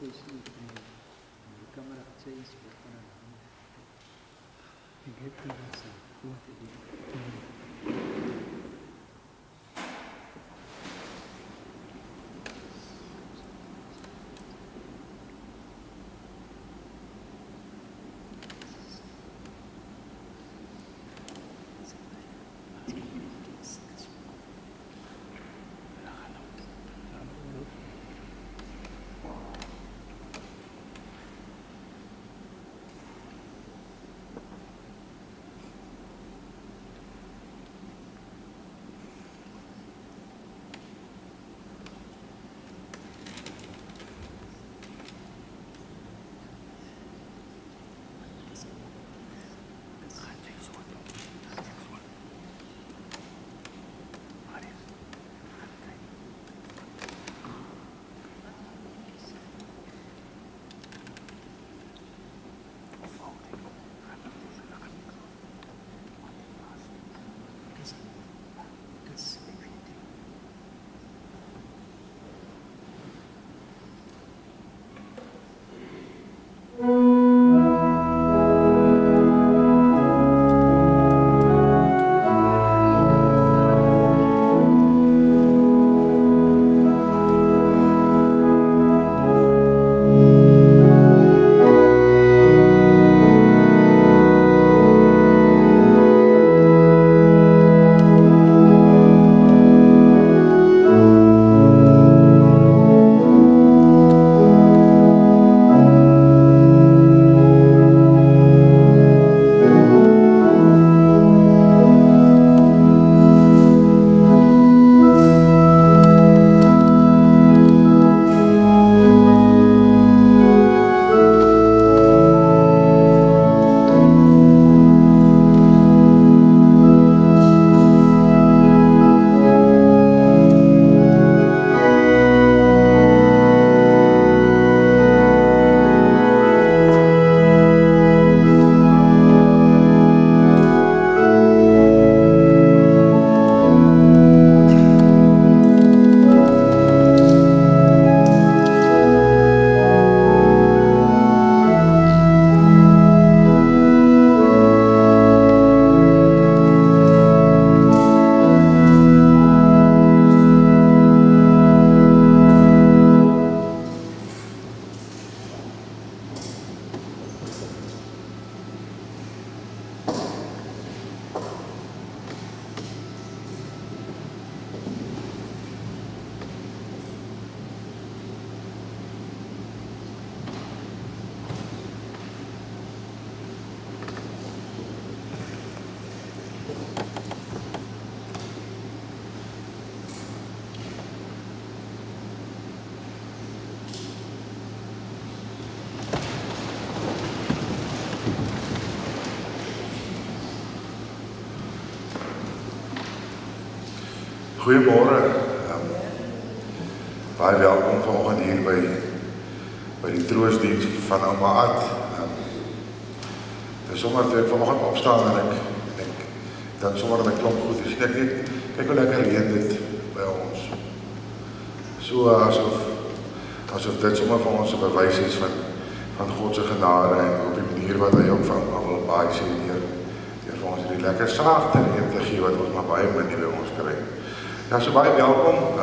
station en die camera sê iets wat van een hand. Ik heb die wat zijn foto die. Goeiemôre. Baie welkom vanoggend hier by die troosdiens van Ouma Ad. Dis sommer toe ek vanoggend opstaan en ek dan sommer met klomp goed is. Kyk hoe lekker reën dit by ons. So asof dit sommer vir ons 'n bewys is van God se genade en op die manier wat hy ook van wil baie sê deur vir ons hierdie lekker saagte reën te gee wat ons maar baie min by ons kry. Ja, so baie welkom.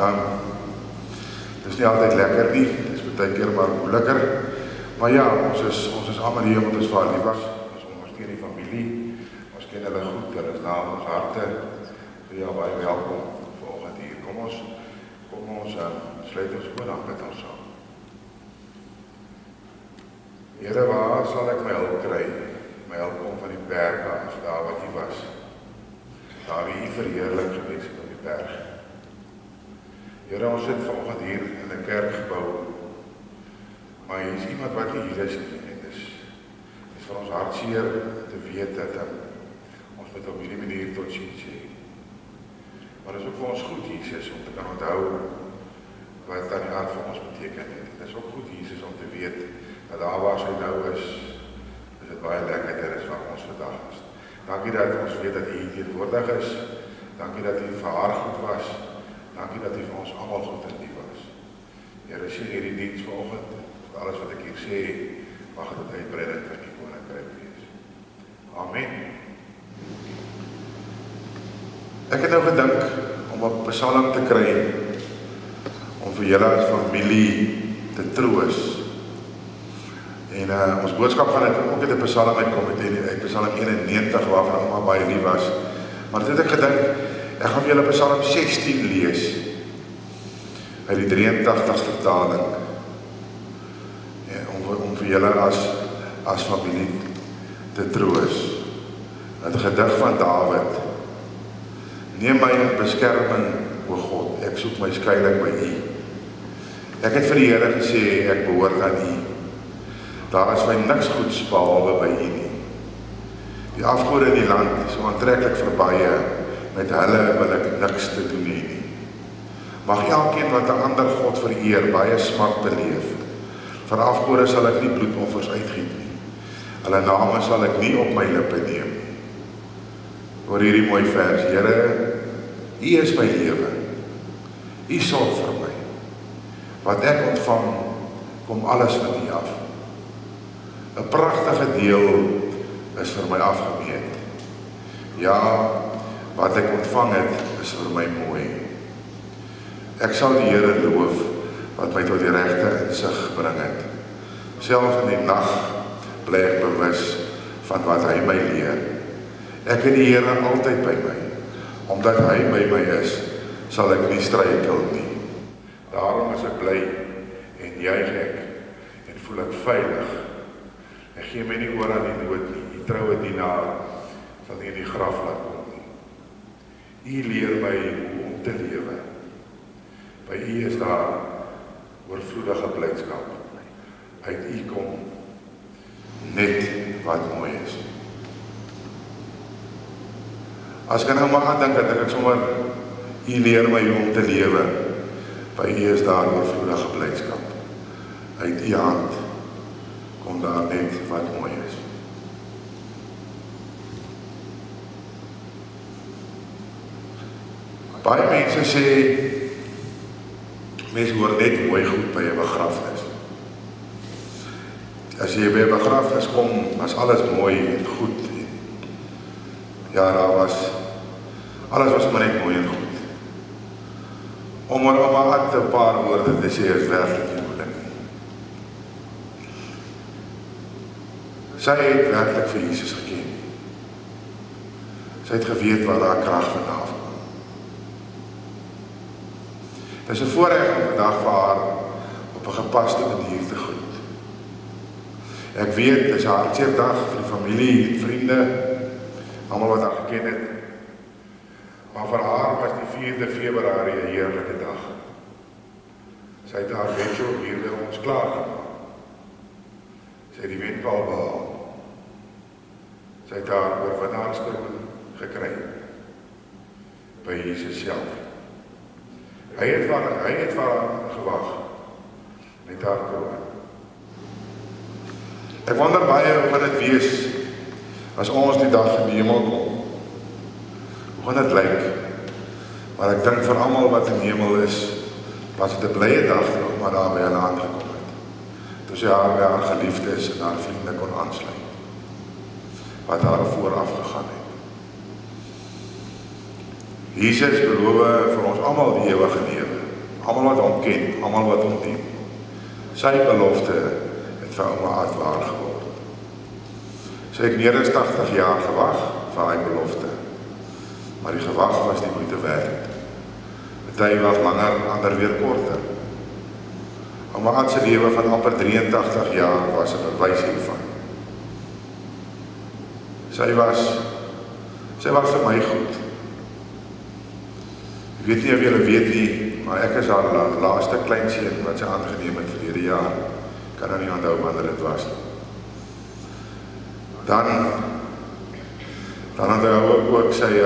Dis nie altyd lekker nie, dis baie keer maar moeiliker. Maar ja, ons is almal hier omdat ons vir hulle lief was. Ons ondersteun die familie. Ons ken hulle goed, hulle is daar in ons harte. So ja, baie welkom vanoggend hier. Kom ons sluit ons oë dan met ons saam. Here, waar sal ek my hulp kry? My hulp kom van die berg af, daar wat U was. Daar wie U verheerlik gewees het op die berg. Here, ons sit vanoggend hier in 'n kerkgebou, maar hier is iemand wat nie hier is nie, en dis vir ons hartseer te weet dat ons moet op hierdie manier tot sien sê. Maar dis ook vir ons goed, Jesus, om te kan onthou wat aan die hart van ons beteken het. Dit is ook goed, Jesus, om te weet dat daar waar sy nou is dit baie lekkerder is van ons vandag is. Dankie dat ons weet dat U hier teenwoordig is. Dankie dat U vir haar goed was. Dankie dat U vir ons almal goed en lief was. Here, sien hierdie diens vanoggend. alles wat ek hier sê, mag dit uitbreiding van die koninkryk wees. Amen. Ek het nou gedink om 'n psalm te kry, om vir julle as familie te troos. En ons boodskap gaan dit ook uit 'n psalm uitkom, uit Psalm 91, waarvan ouma baie lief was. Maar dit het ek gedink, ek gaan vir julle Psalm 16 lees, uit die 83 vertaling, om vir julle as familie te troos. Het gedig van Dawid: Neem my in beskerming, o God, ek soek my skuiling by U. Ek het vir die Here gesê, ek behoort aan U. Daar is my niks goeds behalwe by U nie. Die afgode in die land is so aantreklik vir baie, met hulle wil ek niks te doen hê nie. Mag elkeen wat 'n ander God vereer, baie smart beleef. Vir afgode sal ek nie bloedoffers uitgiet nie. Hulle name sal ek nie op my lippe neem nie. Hoor hierdie mooi vers: Here, U is my lewe. U sorg vir my. Wat ek ontvang, kom alles van U af. 'n pragtige deel is vir my afgemeet. Ja, wat ek ontvang het, is vir my mooi. Ek sal die Here loof, wat my tot die regte insig bring het. Selfs in die nag bly ek bewus van wat hy my leer. Ek het die Here altyd by my. Omdat hy by my is, sal ek nie struikel nie. Daarom is ek bly en juig ek en voel ek veilig. Ek gee my nie oor aan die dood nie. Die troue dienaar sal nie in die graf laat kom nie. U leer my hoe om te lewe. By U is daar oorvloedige blydskap. Uit U kom net wat mooi is. As ek nou maar aan dink, dat ek sommer, U leer my hoe om te lewe. By U is daar oorvloedige blydskap. Uit U hand kom daar net wat mooi is. Baie mense sê, mense hoor net mooi goed by 'n begrafnis. As jy by 'n begrafnis kom, as alles mooi en goed. Ja, alles was maar net mooi en goed. Om maar 'n paar woorde te sê is werklik nie moeilik nie. Sy het werklik vir Jesus geken. Sy het geweet waar haar krag vandaan kom. Dit is 'n voorreg om vandag vir haar op 'n gepaste manier te groet. Ek weet, dit is haar hartseerdag vir die familie en vriende, almal wat haar geken het. Maar vir haar was die 4de Februarie 'n heerlike dag. Sy het haar wensel hier by ons klaargemaak. Sy het die wenpaal behaal. Sy het haar oorwinnaarstroon gekry by Jesus self. Hy het vir haar gewag met haar kroon. Ek wonder baie hoe gaan dit wees as ons die dag in die hemel kom. Hoe gaan dit lyk? Maar ek dink vir almal wat in die hemel is, was dit 'n blye dag nog maar daar by hulle aangekom het. Toe sy haar by haar geliefdes en haar vriende kon aansluit. Wat haar vooraf gegaan het. Jesus beloof vir ons almal die ewige lewe. Almal wat hom ken, almal wat hom dien. Sy belofte het vir ouma Ad waar geword. Sy het meer as 80 jaar gewag vir hy belofte. Maar die gewag was nie moeite werd. Party wag langer, ander weer korter. Ouma Ad se lewe van amper 83 jaar was 'n bewys hiervan. Sy was vir my goed. Ek weet nie of julle weet nie, maar ek is haar laaste kleinseun wat sy aangeneem het verlede jaar. Ek kan nou nie onthou wanneer dit was. Dan onthou ek ook sy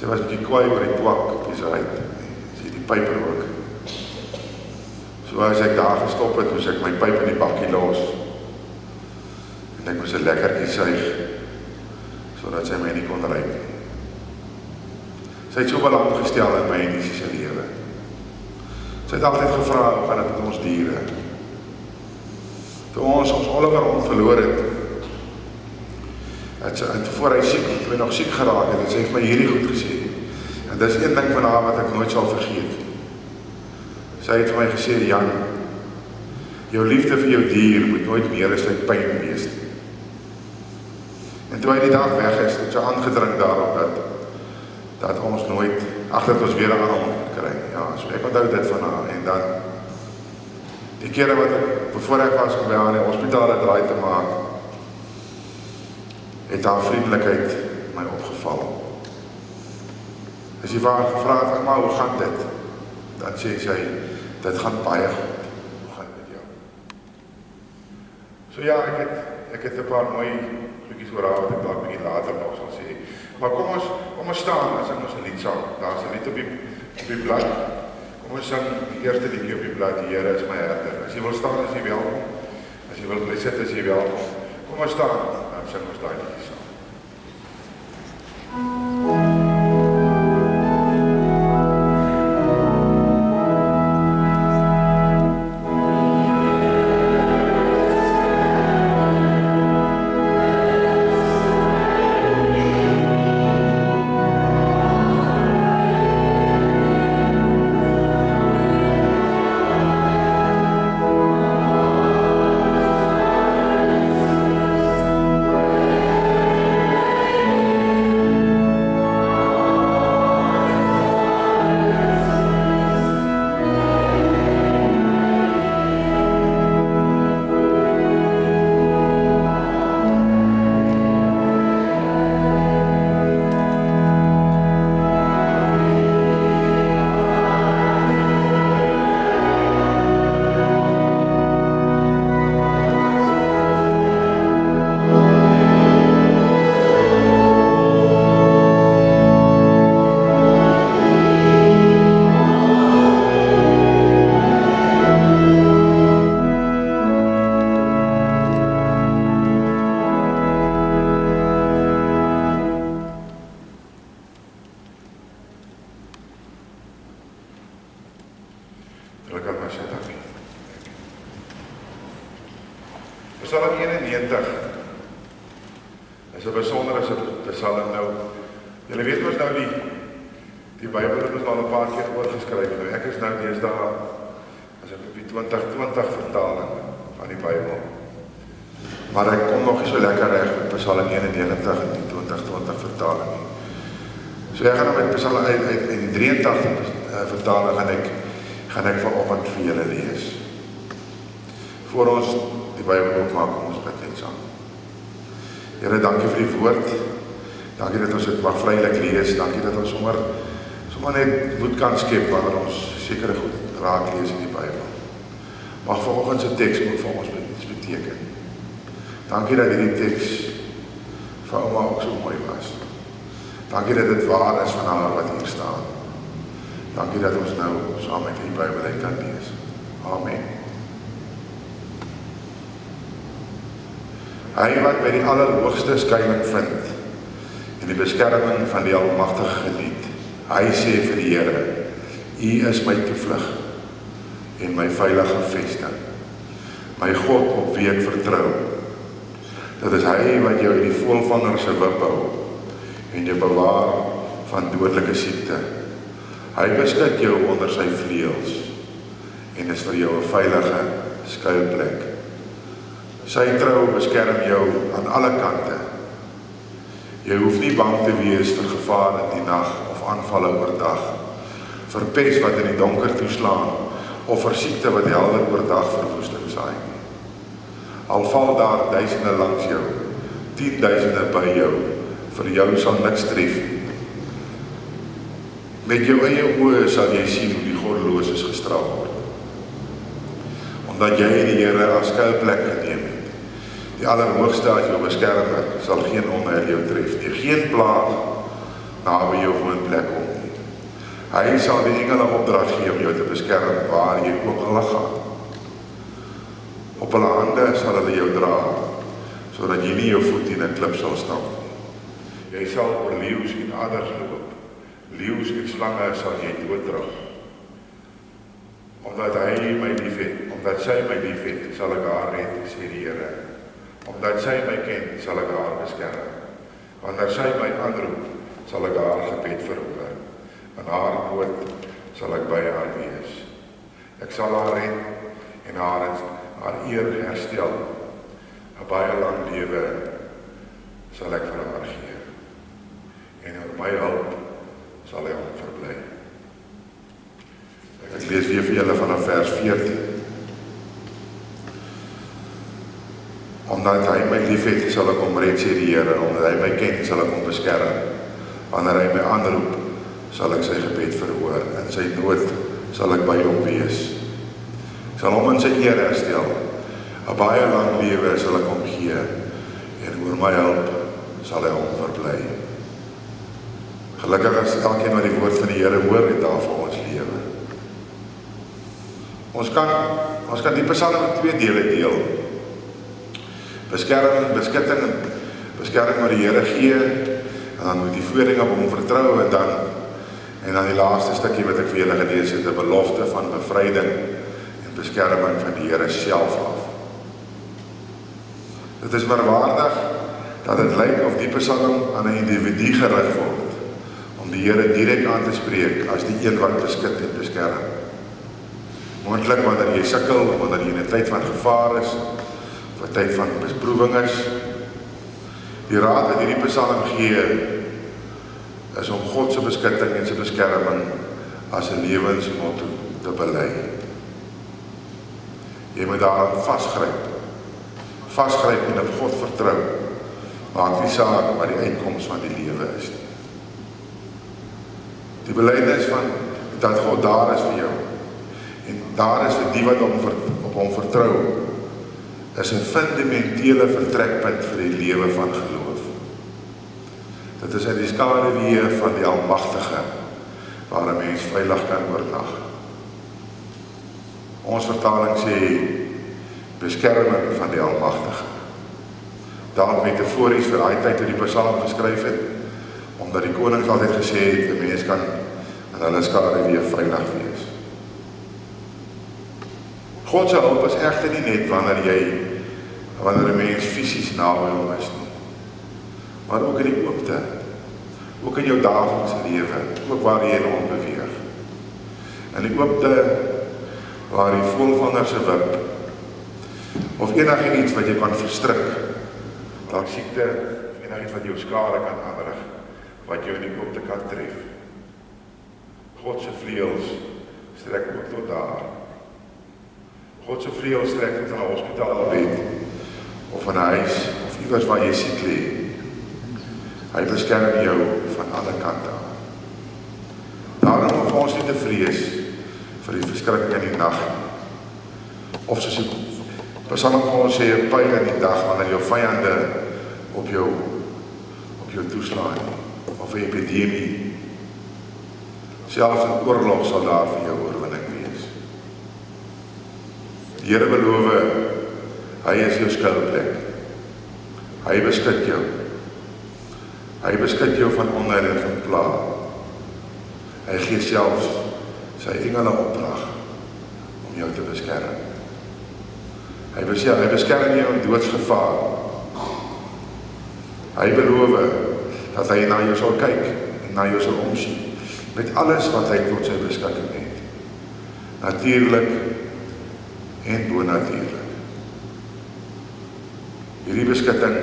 was 'n bietjie kwaai oor die twak op die side. Sy het die pyper ook. So as ek daar gestop het, moes ek my pyp in die bakkie los. En ek moes 'n lekkertjie suig, sodat sy my nie kon ruik nie. Sy het so belang gestel in my en Jesus se lewe. Sy het altyd gevra, hoe gaan dit met ons diere? Toe ons Oliver Hond verloor het, en voor hy siek, toe hy nog siek geraak het, sy het my hierdie goed gesê. En dis een ding van haar wat ek nooit sal vergeet. Sy het vir my gesê, Jan, jou liefde vir jou dier moet nooit meer as uit pyn wees. En toe hy die dag weg is, het sy aangedring daarop dat ons nooit, dat ons weer aan hom kry. Ja, so ek onthou dit van haar. En dan, die kere wat ek bevoorreg was om by haar in die hospitaal 'n draai te maak, het haar vriendelikheid my opgeval. As jy vir haar gevra het, maar hoe gaan dit? Dan sê sy, dit gaan baie goed. Hoe gaan dit met jou? So ja, ek het 'n paar mooi goedjies oor haar wat ek dalk bietjie later nog sal sê. Maar kom ons staan, as ons 'n lied sang. Daar's 'n lied op die blad. Kom ons sing die eerste liedjie op die blad, Die Here is my herder. As jy wil staan, is jy welkom. As jy wil bly sit, is jy welkom. Kom ons staan, dan sing ons daai liedjie saam. Psalm 91 is 'n besondere psalm nou. Julle weet ons nou die Bybel het ons al 'n paar keer oorgeskryf. Nou ek is nou deesdae as ek op die 2020 vertaling van die Bybel. Maar ek kom nog nie so lekker reg met Psalm 91 en die 2020 vertaling nie. So ek gaan nou met Psalm uit die 83 vertaling gaan ek vanoggend vir julle lees. Voor ons die Bybel oopmaak, kom ons bid net saam. Here, dankie vir die woord. Dankie dat ons dit mag vrylik lees. Dankie dat ons sommer net moed kan skep wanneer ons sekere goed raak lees in die Bybel. Mag vanoggend se teks ook vir ons iets beteken. Dankie dat hierdie teks vir ouma ook so mooi was. Dankie dat dit waar is van haar wat hier staan. Dankie dat ons nou saam met die Bybel uit kan lees. Amen. Hy wat by die Allerhoogste skuilings vind en die beskerming van die Almagtige geniet. Hy sê vir die Here, U is my toevlug en my veilige vesting. My God op wie ek vertrou. Dit is hy wat jou in die voëlvanger se wip hou en jou bewaar van dodelike siekte. Hy beskik jou onder sy vleuels en is vir jou 'n veilige skuilplek. Sy trou beskerm jou aan alle kante. Jy hoef nie bang te wees vir gevaar in die nag of aanvalle oordag, vir pes wat in die donker toeslaan of vir siekte wat helder oordag verwoesting saai. Al val daar duisende langs jou, 10.000 by jou, vir jou sal niks tref nie. Met jou eie oë sal jy sien hoe die goddeloses gestraf word. Omdat jy die Here as skuilplek geneem het. Die Allerhoogste as jou beskermer sal geen onheil jou tref nie, geen plaag naby jou woonplek kom nie. Hy sal die engele opdrag gee om jou te beskerm waar jy ook al gaan. Op hulle hande sal hulle jou dra, sodat jy nie jou voet in 'n klip sal stamp nie. Jy sal oor leeu's en adders loop. Leeu's en slange sal jy doodtrap. Omdat hy my liefhet, Omdat sy my lief het, sal ek haar red, sê die Here. Omdat sy my ken, sal ek haar beskerm. Wanneer sy my aanroep, sal ek haar gebed verhoor. In haar nood sal ek by haar wees. Ek sal haar red en haar eer herstel. 'n baie lang lewe sal ek vir haar gee. En oor my hulp sal hy hom verbly. Ek lees weer vir julle vanaf vers 14. Omdat hy my lief het, sal ek hom red, sê die Here. Omdat hy my ken, sal ek hom beskerm. Wanneer hy my aanroep, sal ek sy gebed verhoor. In sy nood sal ek by hom wees. Ek sal hom in sy eer herstel. 'n baie lang lewe sal ek hom gee. En oor my hulp sal hy hom verbly. Gelukkig is elkeen wat die woord van die Here hoor en daarvoor ons lewe. Ons kan die Psalm in 2 dele deel. Beskerming, beskutting, beskerming wat die Here gee, en dan moet die voeding op hom vertrou, en dan die laaste stukkie wat ek vir julle gelees het, 'n belofte van bevryding en beskerming van die Here self af. Dit is merkwaardig dat dit lyk of die Psalm aan 'n individu gerig word, om die Here direk aan te spreek as die een wat beskut en beskerm. Moontlik wanneer jy sukkel, wanneer jy in 'n tyd van gevaar is, of 'n tyd van beproewing is. Die raad wat hierdie Psalm gee, is om God se beskutting en sy beskerming as 'n lewensmotto te bely. Jy moet daaraan vasgryp en op God vertrou. Maak nie saak wat die uitkoms van die lewe is nie. Die belydenis van dat God daar is vir jou, en daar is vir die wat op hom vertrou, is 'n fundamentele vertrekpunt vir die lewe van geloof. Dit is in die skaduwee van die Almagtige, waar 'n mens veilig kan oornag. Ons vertaling sê, beskerming van die Almagtige. Daar metafories vir daai tyd toe die Psalm geskryf het, omdat die konings altyd gesê het, 'n mens kan in hulle skaduwee veilig wees. God se hulp is egter nie net wanneer 'n mens fisies naby hom is nie, maar ook in die oopte, ook in jou daaglikse lewe, ook waar jy rond beweeg. In die oopte waar die voëlvanger se wip, of enige iets wat jy kan verstrik, dalk siekte, of enige iets wat jou skade kan aanrig, wat jou in die oopte kan tref. God se vleuels strek ook tot daar. God se vleuels strek tot 'n hospitaalbed, of in 'n huis, of iewers waar jy siek lê. Hy beskerm jou van alle kante af. Daarom hoef ons nie te vrees vir die verskrikking in die nag, of soos die Psalm vir ons sê, 'n pyl in die dag, wanneer jou vyande op jou toeslaan, of 'n epidemie. Selfs in oorlog sal daar vir jou oorwinning wees. Die Here beloof, hy is jou skuilplek. Hy beskut jou. Hy beskut jou van onheil en van plaag. Hy gee selfs sy engele opdrag om jou te beskerm. Hy beskerm jou in doodsgevaar. Hy beloof dat hy na jou sal kyk en na jou sal omsien, met alles wat hy tot sy beskikking het. Natuurlik en bonatuurlik. Hierdie beskutting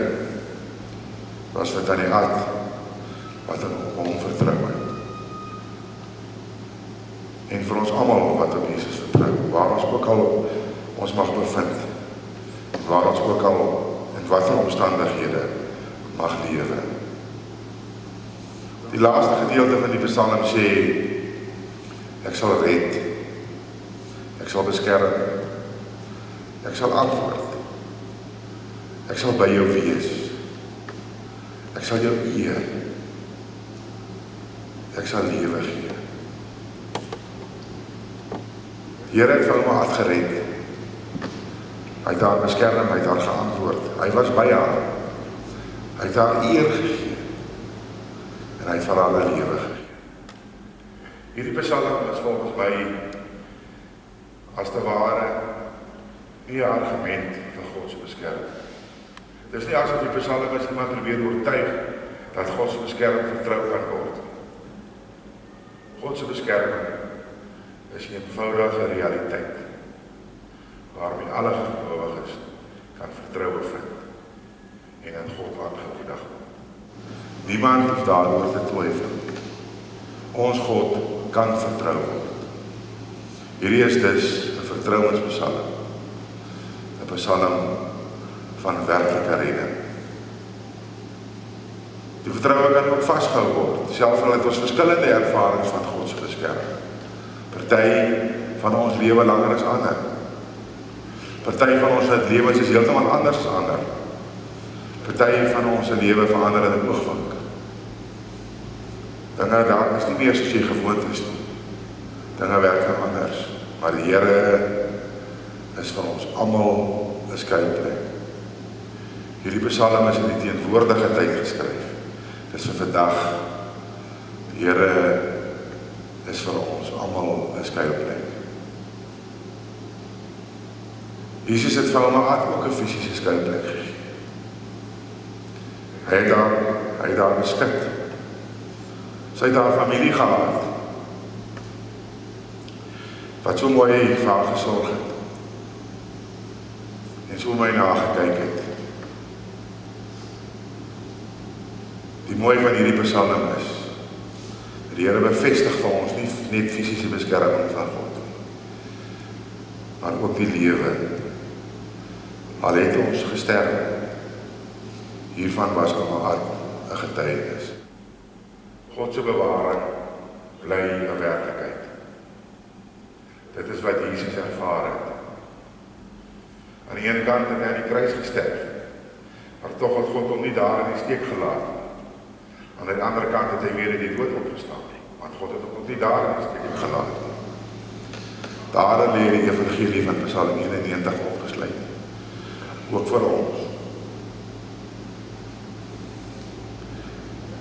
was vir Tannie Ad, wat op hom vertrou het. En vir ons almal wat op Jesus vertrou, waar ons ook al ons mag bevind, waar ons ook al in watter omstandighede mag lewe. Die laaste gedeelte van die Psalm sê, ek sal red, ek sal beskerm, ek sal antwoord, ek sal by jou wees, ek sal jou eer, ek sal lewe gee. Die Here het vir hom uitgered. Hy het haar beskerm, hy het haar geantwoord. Hy was by haar. Hy het haar eer gegee. En hy het vir haar lewe gegee. Hierdie Psalm is volgens my as te ware nie 'n argument vir God se beskerming. Dis nie asof die psalmis iemand probeer oortuig dat God se beskerming vertrou kan word. God se beskerming is 'n eenvoudige realiteit waarmee alle gelowiges kan vertroue vind en in God aangemoedig word. Niemand hoef daaroor te twyfel. Ons God kan vertrou word. Hierdie is dus 'n vertrouenspsalm. 'n Psalm van werklike redding. Die vertroue kan ook vasgehou word, selfs al het ons verskillende ervarings van God se beskerming. Party van ons lewe langer as ander. Party van ons lewens is heeltemal anders as ander. Party van ons lewe verander in 'n oogwink. Dinge daar is nie meer soos jy gewoond is nie. Dinge werk anders, maar die Here is van ons almal 'n skuilplek. Hierdie psalm is in die teenwoordige tyd geskryf. Dis vir vandag. Die Here is vir ons almal 'n skuilplek. Jesus het vir hom ook 'n fisiese skuilplek gegee. Hy het daar beskik. Sy het daar familie gehad wat so mooi vir haar gesorg het en so mooi nagekyk het. Die mooi van hierdie psalm is dat die Here bevestig vir ons nie net fisiese beskerming van God nie, maar ook die lewe. Al het ons gesterf, hiervan was almal 'n getuienis. God se bewaring bly 'n werklikheid. Dit is wat Jesus ervaar het. Aan die ene kant het hy aan die kruis gesterf, maar tog het God hom nie daar in die steek gelaat. Aan die ander kant het hy weer uit die dood opgestaan, want God het hom nie daar in die steek gelaat. Daar lê die evangelie van Psalm 91 opgesluit. Ook vir ons.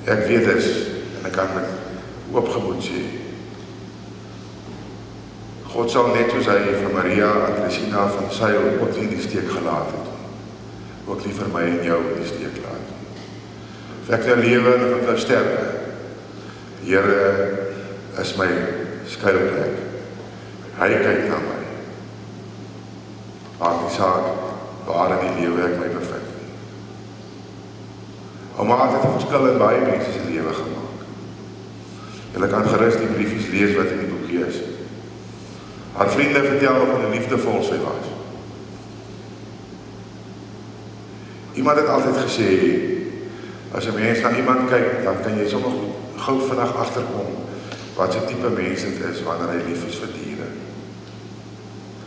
Ek weet dus, en ek kan met oopgemoed sê, God sal net soos hy vir Maria en Christina van Sail ook nie in die steek gelaat het, ook nie vir my en jou in die steek laat. Of ek nou lewe of ek nou sterwe, die Here is my skuilplek. Hy kyk na my. Maak nie saak waar in die lewe ek my bevind. Ouma het 'n verskil in baie mense se lewe gemaak. Julle kan gerus die briefies lees wat in die boekie is. Haar vriende vertel van hoe liefdevol sy was. Iemand het altyd gesê, as 'n mens na iemand kyk, dan kan jy sommer gou vinnig agterkom wat se tipe mens dit is wanneer hy lief is vir diere.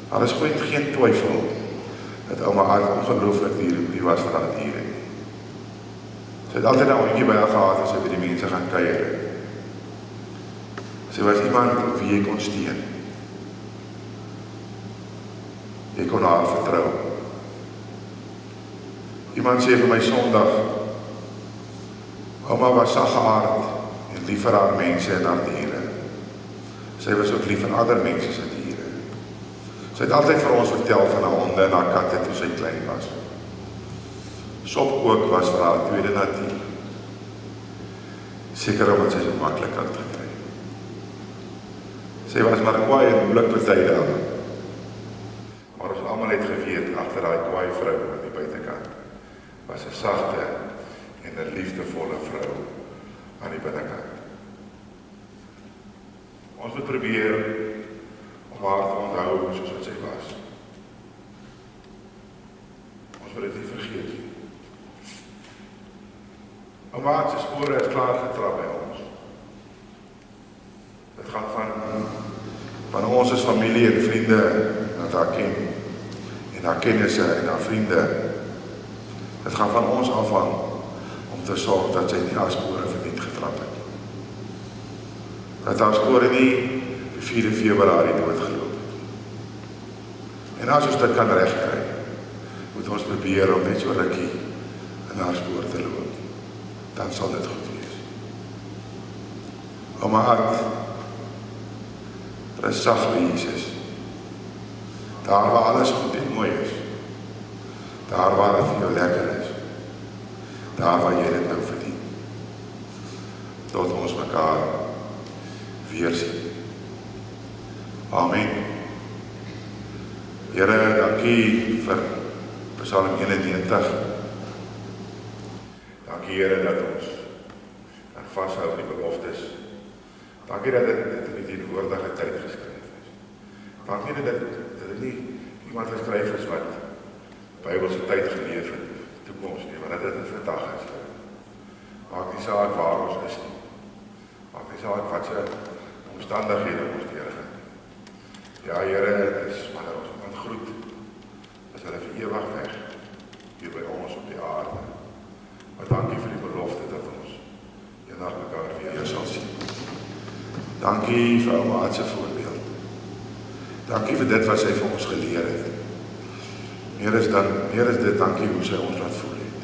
Daar is geen twyfel dat ouma Aart ongelooflik lief was vir haar diere. Sy het altyd 'n hondjie by haar gehad as sy by die mense gaan kuier. Sy was iemand op wie jy kon steun. Jy kon haar vertrou. Iemand sê vir my Sondag, ouma was saggeaard en lief vir haar mense en haar diere. Sy was ook lief vir ander mense se diere. Sy het altyd vir ons vertel van haar honde en haar katte toe sy klein was. Sopkook was vir haar tweede natuur. Seker omdat sy so maklik kan gekry. Sy was maar kwaai en moeilik party daar. Maar ons almal het geweet, agter daai kwaai vrou aan die buitekant was 'n sagte en 'n liefdevolle vrou aan die binnekant. Ons moet probeer om haar te onthou soos wat sy was. Ons moet dit nie vergeet nie. Ouma se spore is klaar getrap by ons. Dit gaan van ons as familie en vriende wat haar ken, en haar kennisse en haar vriende. Dit gaan van ons af aan om te sorg dat sy nie haar spore verniet getrap het. Dat haar spore nie die 4 Februarie doodgeloop het. En as ons dit kan regkry, moet ons probeer om net so rukkie in haar spoor te loop. Dan sal dit goed wees. Ouma Aart, rus sag by Jesus. Daar waar alles goed is. mooi is. Daar waar het vir jou lekker is. Daar waar jy dit nou verdien. Tot ons mekaar weer sien. Amen. Here, dankie vir Psalm 91. Dankie Here dat ons vashou op die beloftes. Dankie dat dit in die teenwoordige tyd geskryf is. Dankie dat dit nie iemand geskryf is wat Bybelse tyd geleef het, toekoms nie, maar dat dit vandag is. Maak nie saak waar ons is nie. Maak nie saak wat se omstandighede ons deurgaan. Ja Here, dit is wanneer ons iemand groet, is hulle vir ewig weg, hier by ons op die aarde. Maar dankie vir die belofte dat ons eendag mekaar weer sal sien. Dankie vir ouma Aatse voorbeeld. Dankie vir dit wat sy vir ons geleer het. Meer is dit, dankie hoe sy ons laat voel het.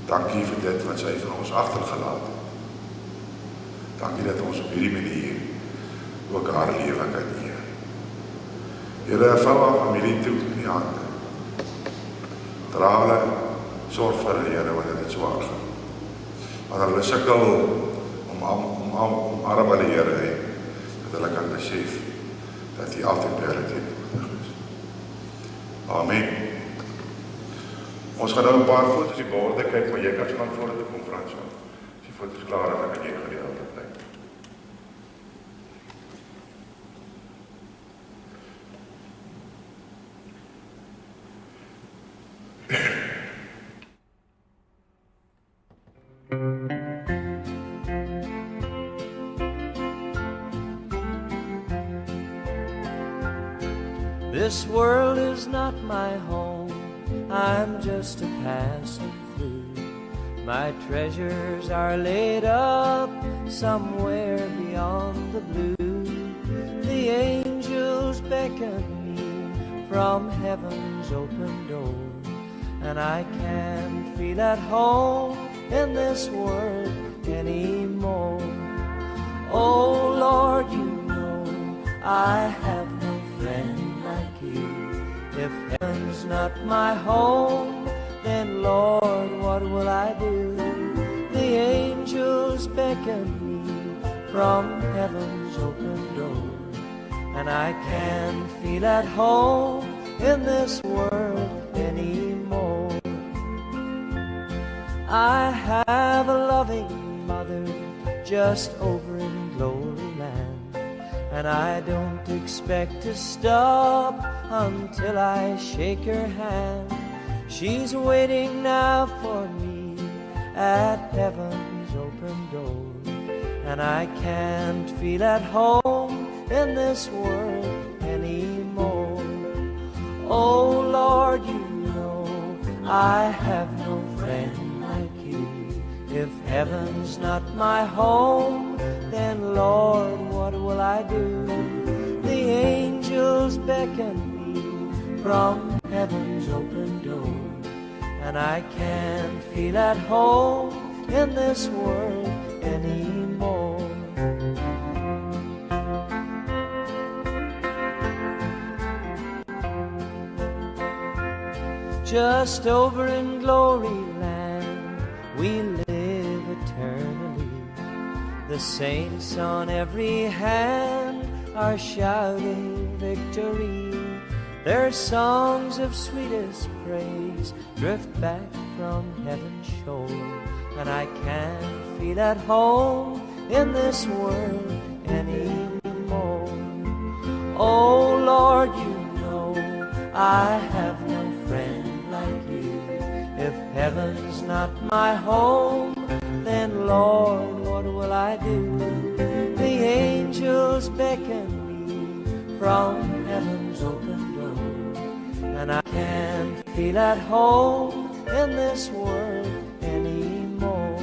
Dankie vir dit wat sy vir ons agtergelaat het. Dankie dat ons op hierdie manier ook haar lewe kan eer. Here, vou haar familie toe in die hande. Dra hulle, sorg vir hulle, Here, wanneer dit swaar gaan. Wanneer hulle sukkel omarm hulle Here, dat hulle kan besef dat hy altyd by hulle teenwoordig is. Amen. Ons gaan nou 'n paar foto's die borde kyk, maar jy kan staan voor dit kom Frans. As die foto's klaar is, dan kan jy gereeld bly. This world is not my home, I'm just a passing through. My treasures are laid up somewhere beyond the blue. The angels beckon me from heaven's open door, and I can't feel at home in this world anymore. Oh Lord, you know I have no friend like you. If heaven's not my home, then Lord, what will I do? The angels beckon me from heaven's open door, and I can't feel at home in this world anymore. I have a loving mother just over in glory land, and I don't expect to stop until I shake her hand. She's waiting now for me at heaven's open door, and I can't feel at home in this world anymore. Oh Lord, you know I have no friend like you. If heaven's not my home, then Lord, what will I do? The angels beckon me from heaven's open door, and I can't feel at home in this world anymore. Just over in glory land, we live eternally. The saints on every hand are shouting victory. Their songs of sweetest praise drift back from heaven's shore, and I can't feel at home in this world anymore. Oh Lord, you know I have no friend like you. If heaven's not my home, then Lord, what will I do? The angels beckon me from heaven's open door, and I can't feel at home in this world anymore.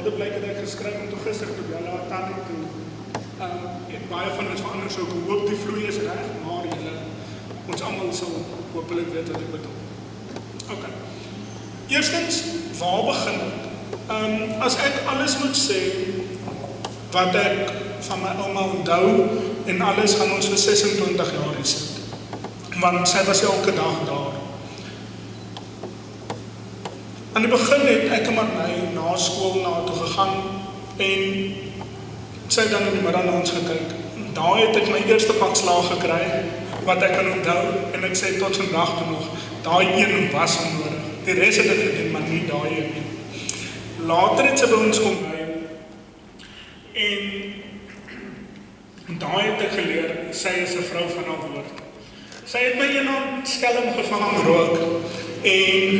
woordeblyk het ek geskryf om toe gister toe julle aan Tannie toe. Baie van ons verander so gehoop die vloei is reg, maar ons almal sal hopelik weet wat ek bedoel. Ok. Eerstens, waar begin ek? As ek alles moet sê wat ek van my ouma onthou en alles gaan ons vir 26 jaar sit. Want sy was elke dag daar. Aan die begin het ek met my na skool na toe gegaan en sy het dan in die middag na ons gekyk. Daar het ek my eerste pak slaag gekry wat ek kan onthou en ek sê tot vandag toe nog, daai een was onnodig. Die res het ek gedoen, maar nie daai een nie. Later het sy by ons kom by en daai het ek geleer, sy is 'n vrou van haar woord. Sy het my eendag skelm gevang rook en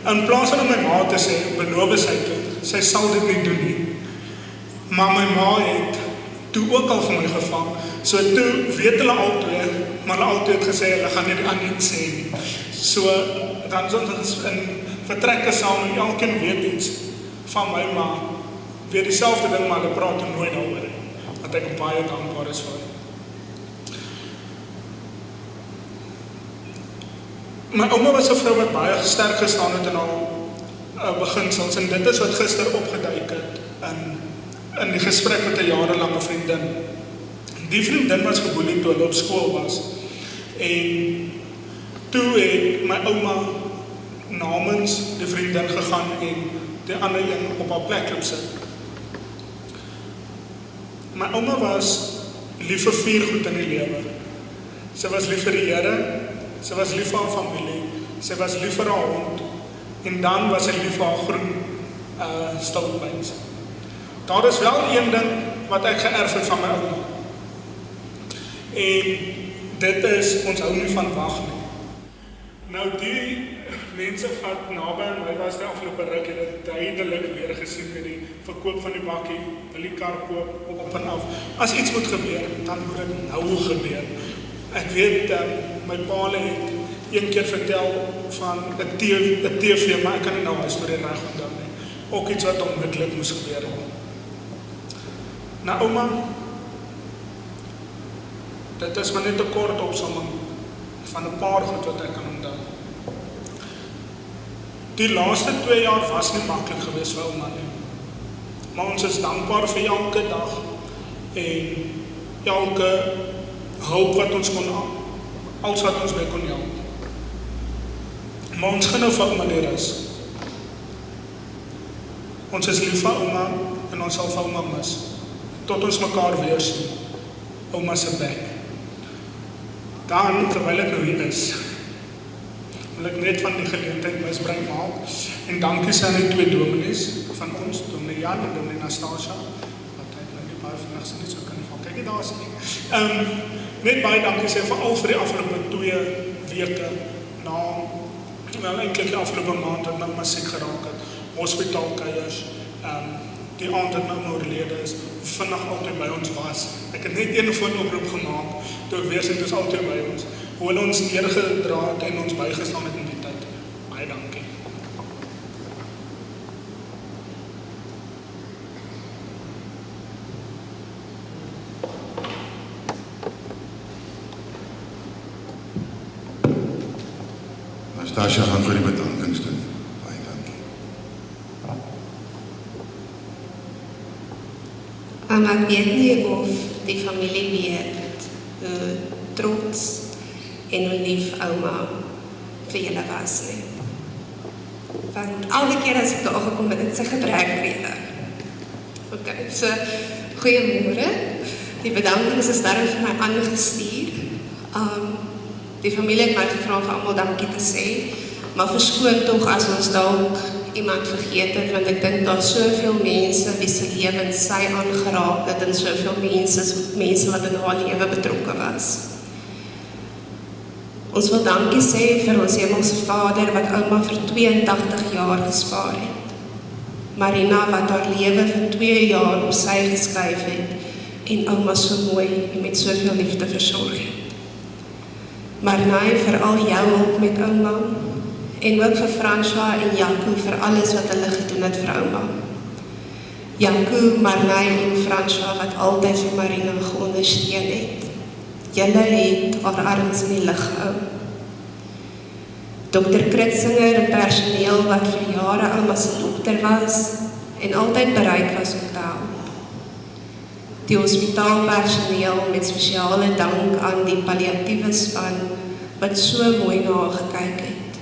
in plaas van my ma te sê, beloof sy sal dit nie doen nie. Maar my ma het toe ook al vir my gevang. So toe weet hulle albei, maar hulle albei het gesê, hulle gaan nie aan iets sê nie. So, dan is ons in vertrekke saam en elkeen weet iets van my ma. Weer dieselfde ding, maar hulle praat nooit daaroor. Dat ek baie dankbaar is vir. My ouma was 'n vrou wat baie sterk gestaan het in haar beginsels en dit is wat gister opgeduik het in die gesprek met 'n jarelange vriendin. Die vriendin was geboelie toe hulle op skool was en toe het my ouma namens die vriendin gegaan en die ander een op haar plek loop sit. My ouma was lief vir 4 goed in die lewe. Sy was lief vir die Here, sy was lief vir haar familie, sy was lief vir haar hond en dan was sy lief vir haar groen stilbyns. Daar is wel een ding wat ek geërf het van my ouma. En dit is, ons hou nie van wag nie. Nou die mense wat naby aan my was die afgelope ruk het dit duidelik weer gesien met die verkoop van die bakkie, wil die kar koop, op en af. As iets moet gebeur, dan moet dit nou gebeur. Ek weet, my pa het een keer vertel van 'n TV, maar ek kan nie nou 'n storie reg onthou nie. Ook iets wat onmiddellik moes gebeur. Nou ouma, dit is maar net 'n kort opsomming van 'n paar goed wat ek kan onthou. Die laaste 2 jaar was nie maklik geweest vir ouma nie. Maar ons is dankbaar vir elke dag en elke hulp wat ons kon als wat ons mee kon help. Maar ons gaan nou vir ouma die rus. Ons is lief vir ouma en ons sal vir ouma mis. Tot ons mekaar weer sien. Ouma se bek. Dan, terwyl ek nou hier is, wil ek net van die geleentheid misbruik maak. En dankie sê aan die 2 dominees van ons, dominee Jan en dominee Anastasia, wat ek nou nie baie vandag sê nie, so kan nie van kyk daar is nie. Net baie dankie sê veral vir die afgelope 2 weke na, wel eintlik die afgelope maand wat nou siek geraak het, hospitaalkuiers, die aand dat nou oorlede is, vinnig altyd by ons was. Ek het net een foonoproep gemaak, toe ek weer sê, het is altyd by ons. Hoe hulle ons neergedra het en ons bygestaan het in die tyd. Baie dankie. Anastasia gaan vir die bedankings doen. Baie dankie. Ek weet nie of die familie weet hoe trots en hoe lief ouma vir julle was nie. Want elke keer as ek daar gekom het sy gebrekrede. Ok, so goeiemôre. Die bedankings is daarom vir my aangestuur. Die familie het my gevra vir almal dankie te sê, maar verskoon tog as ons dalk iemand vergeet het, want ek dink daar soveel mense wie se lewens sy aangeraak het en soveel mense wat in haar lewe betrokke was. Ons wil dankie sê vir ons hemelse Vader wat ouma vir 82 jaar gespaar het. Marina wat haar lewe vir 2 jaar op sy geskuif het en ouma so mooi en met soveel liefde versorg het. Marina vir al jou hulp met ouma en ook vir François en Jaco vir alles wat hulle gedoen het vir ouma. Jaco, Marley en François wat altyd vir Marina geondersteun het. Julle het haar arms in die lug gehou. Dr. Kritzinger, 'n personeel wat vir jare ouma se dokter was en altyd bereid was om te help. Die hospitaalpersoneel met spesiale dank aan die palliatiewe span wat so mooi na haar gekyk het.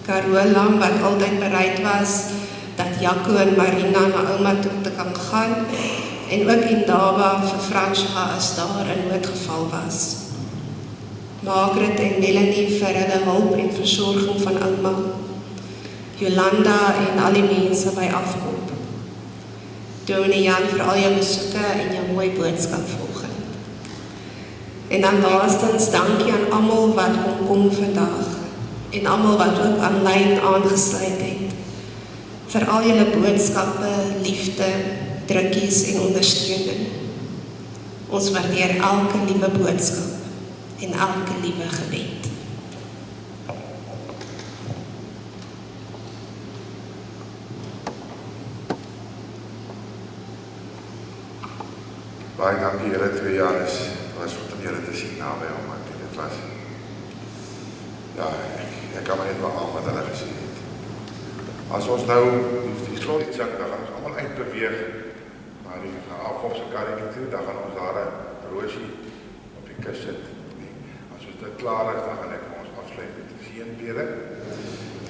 Carola wat altyd bereid was dat Jaco en Marina na ouma toe te kan gaan en ook Indaba vir François as daar 'n noodgeval was. Margaret en Melanie vir hulle hulp en versorging van ouma. Jolanda en al die mense by afkom. Dominee Jan vir al jou besoeke en jou mooi boodskap volgend. En dan laastens dankie aan almal wat kom vandag en almal wat ook aanlyn aangesluit het. Vir al julle boodskappe, liefde, drukkies en ondersteuning. Ons waardeer elke liewe boodskap en elke liewe gebed. Baie dankie julle 2 jaar is was om julle te sien naby ouma. Dit was ja, ek kan maar net maar aan wat hulle gesê het. As ons nou die slot sak, dan gaan ons almal uitbeweeg na die afkomse karretjie toe, dan gaan ons daar 'n roosie op die kus sit. As ons dit klaar is, dan gaan ek vir ons afsluit met die seënbede.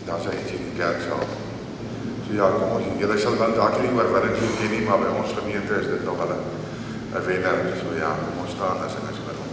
Dan sal jy in die kerksaal. So ja, kom ons, julle sal dan dalk nie oorwinning ken nie, maar by ons gemeente is dit nog 'n wenner. So ja, kom ons staan as en ek bid.